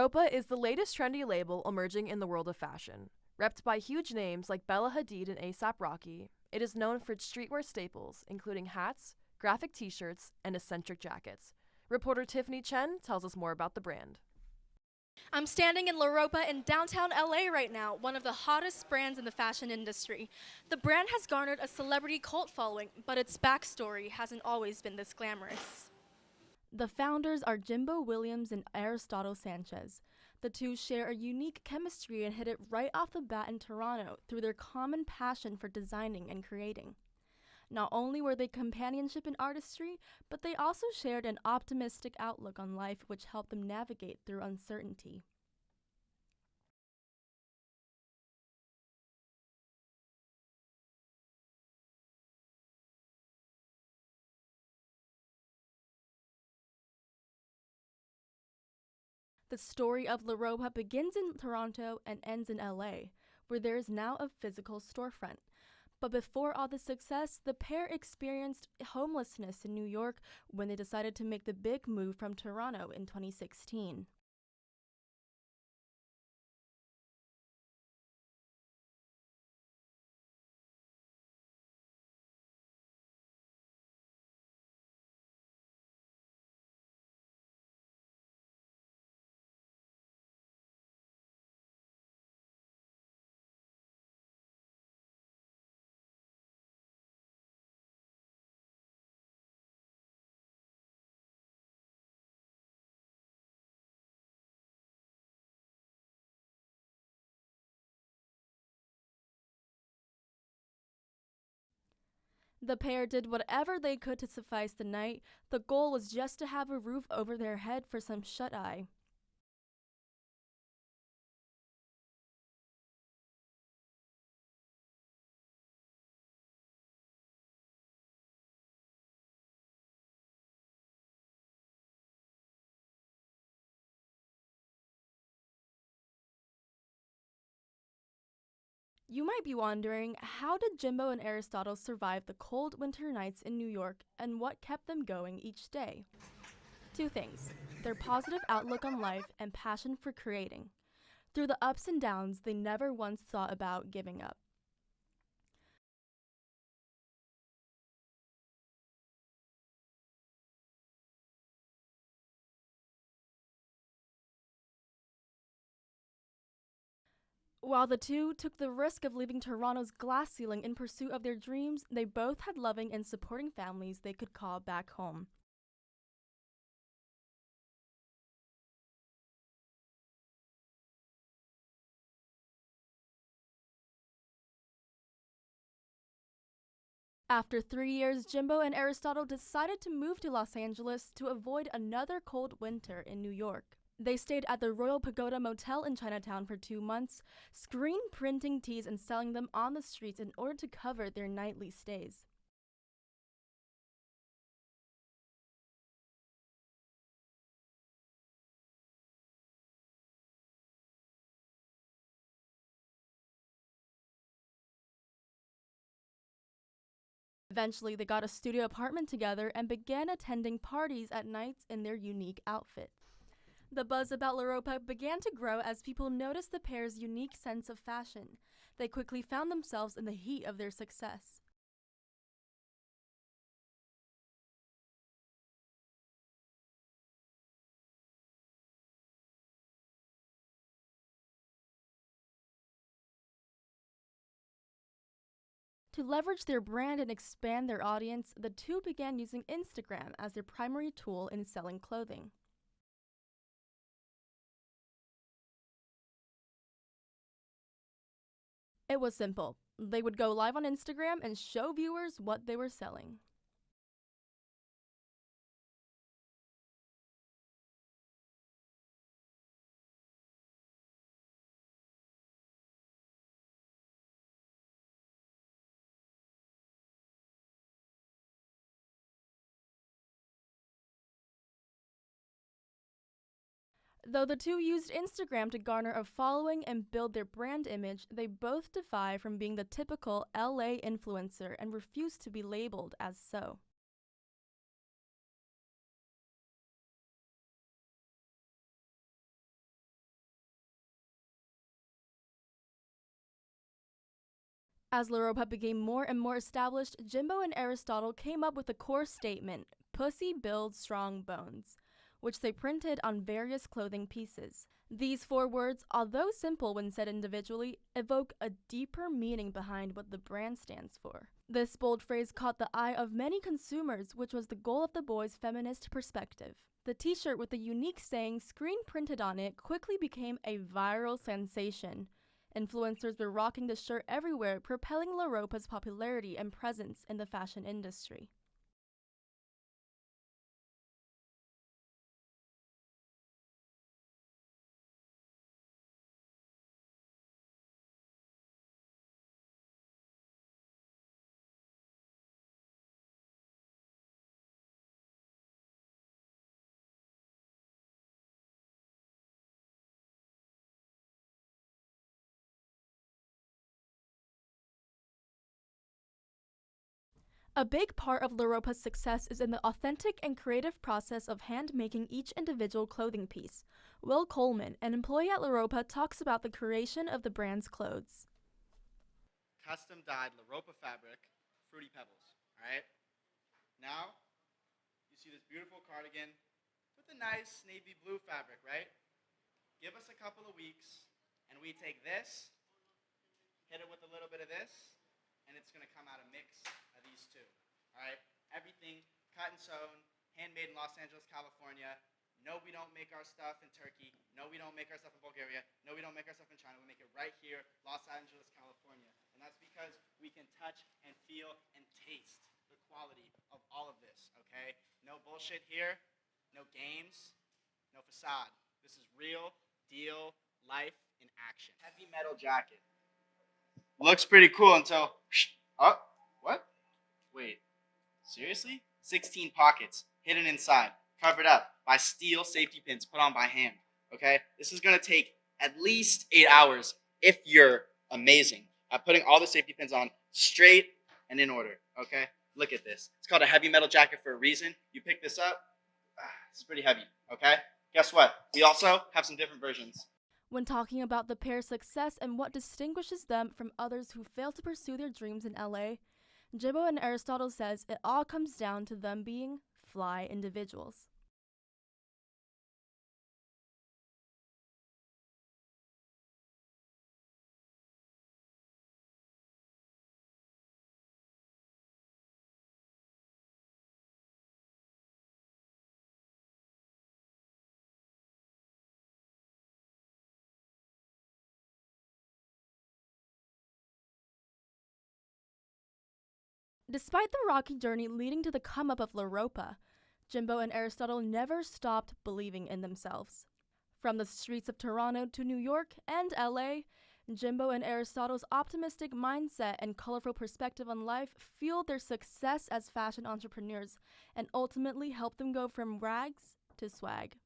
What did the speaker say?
LAROPA is the latest trendy label emerging in the world of fashion. Repped by huge names like Bella Hadid and A$AP Rocky, it is known for its streetwear staples, including hats, graphic t-shirts, and eccentric jackets. Reporter Tiffany Chen tells us more about the brand. I'm standing in LAROPA in downtown LA right now, one of the hottest brands in the fashion industry. The brand has garnered a celebrity cult following, but its backstory hasn't always been this glamorous. The founders are Jimbo Williams and Aristotle Sanchez. The two share a unique chemistry and hit it right off the bat in Toronto through their common passion for designing and creating. Not only were they companionship in artistry, but they also shared an optimistic outlook on life which helped them navigate through uncertainty. The story of LAROPA begins in Toronto and ends in LA, where there is now a physical storefront. But before all the success, the pair experienced homelessness in New York when they decided to make the big move from Toronto in 2016. The pair did whatever they could to suffice the night. The goal was just to have a roof over their head for some shut-eye. You might be wondering, how did Jimbo and Aristotle survive the cold winter nights in New York, and what kept them going each day? Two things: their positive outlook on life and passion for creating. Through the ups and downs, they never once thought about giving up. While the two took the risk of leaving Toronto's glass ceiling in pursuit of their dreams, they both had loving and supporting families they could call back home. After 3 years, Jimbo and Aristotle decided to move to Los Angeles to avoid another cold winter in New York. They stayed at the Royal Pagoda Motel in Chinatown for 2 months, screen printing tees and selling them on the streets in order to cover their nightly stays. Eventually, they got a studio apartment together and began attending parties at nights in their unique outfits. The buzz about LAROPA began to grow as people noticed the pair's unique sense of fashion. They quickly found themselves in the heat of their success. To leverage their brand and expand their audience, the two began using Instagram as their primary tool in selling clothing. It was simple. They would go live on Instagram and show viewers what they were selling. Though the two used Instagram to garner a following and build their brand image, they both defy from being the typical LA influencer and refuse to be labeled as so. As LAROPA became more and more established, Jimbo and Aristotle came up with a core statement, "Pussy builds strong bones," which they printed on various clothing pieces. These 4 words, although simple when said individually, evoke a deeper meaning behind what the brand stands for. This bold phrase caught the eye of many consumers, which was the goal of the boys' feminist perspective. The t-shirt with the unique saying screen printed on it quickly became a viral sensation. Influencers were rocking the shirt everywhere, propelling LAROPA's popularity and presence in the fashion industry. A big part of LAROPA's success is in the authentic and creative process of hand-making each individual clothing piece. Will Coleman, an employee at LAROPA, talks about the creation of the brand's clothes. Custom dyed LAROPA fabric, Fruity Pebbles, all right? Now, you see this beautiful cardigan with a nice navy blue fabric, right? Give us a couple of weeks, and we take this, hit it with a little bit of this, and it's going to come out a mix of these two, all right? Everything cut and sewn, handmade in Los Angeles, California. No, we don't make our stuff in Turkey. No, we don't make our stuff in Bulgaria. No, we don't make our stuff in China. We make it right here, Los Angeles, California. And that's because we can touch and feel and taste the quality of all of this, okay? No bullshit here, no games, no facade. This is real deal life in action. Heavy metal jacket. Looks pretty cool until, oh, what? Wait, seriously? 16 pockets, hidden inside, covered up by steel safety pins put on by hand, okay? This is gonna take at least 8 hours if you're amazing at putting all the safety pins on straight and in order, okay? Look at this. It's called a heavy metal jacket for a reason. You pick this up, it's pretty heavy, okay? Guess what? We also have some different versions. When talking about the pair's success and what distinguishes them from others who fail to pursue their dreams in LA, Jimbo and Aristotle says it all comes down to them being fly individuals. Despite the rocky journey leading to the come-up of LAROPA, Jimbo and Aristotle never stopped believing in themselves. From the streets of Toronto to New York and LA, Jimbo and Aristotle's optimistic mindset and colorful perspective on life fueled their success as fashion entrepreneurs and ultimately helped them go from rags to swag.